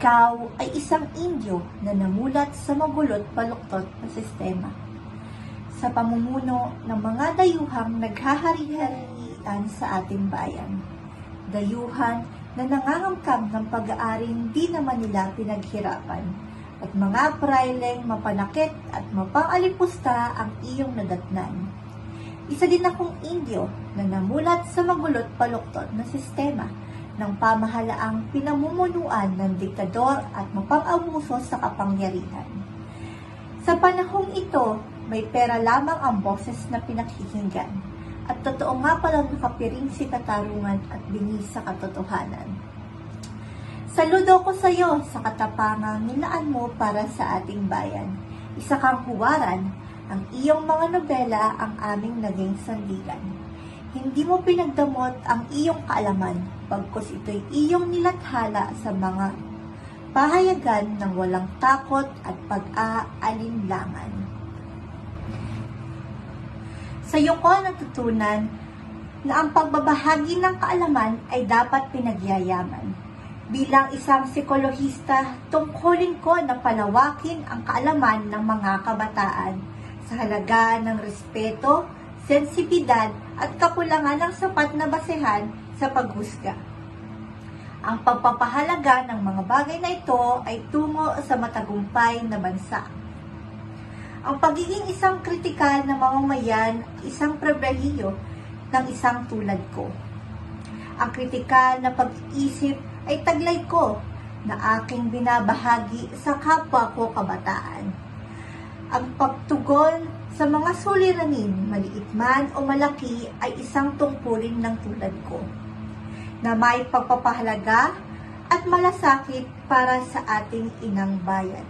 Ikaw ay isang Indio na namulat sa magulot baluktot na sistema. Sa pamumuno ng mga dayuhang naghahari-harian sa ating bayan. Dayuhan na nangangamkam ng pag-aaring di naman nila pinaghirapan. At mga praileng mapanakit at mapangalipusta ang iyong nadatnan. Isa din akong Indio na namulat sa magulot baluktot na sistema ng pamahalaang pinamumunuan ng diktador at mapang-abuso sa kapangyarihan. Sa panahong ito, may pera lamang ang boses na pinakikinggan at totoo nga palang nakapiring si katarungan at bingis sa katotohanan. Saludo ko sa iyo sa katapangang nilaan mo para sa ating bayan. Isa kang huwaran, ang iyong mga nobela ang aming naging sandigan. Hindi mo pinagdamot ang iyong kaalaman, pagkus ito'y iyong nilathala sa mga pahayagan ng walang takot at pag-aalinlangan. Sa iyo ko natutunan na ang pagbabahagi ng kaalaman ay dapat pinagyayaman. Bilang isang psikolohista, tungkulin ko na palawakin ang kaalaman ng mga kabataan sa halaga ng respeto, sensibidad at kakulangan ng sapat na basehan sa paghusga. Ang pagpapahalaga ng mga bagay na ito ay tungo sa matagumpay na bansa. Ang pagiging isang kritikal na mamamayan, isang pribilehiyo ng isang tulad ko. Ang kritikal na pag-iisip ay taglay ko na aking binabahagi sa kapwa ko kabataan. Ang pagtugon sa mga suliranin, maliit man o malaki, ay isang tungkulin ng tulad ko, na may pagpapahalaga at malasakit para sa ating inang bayan.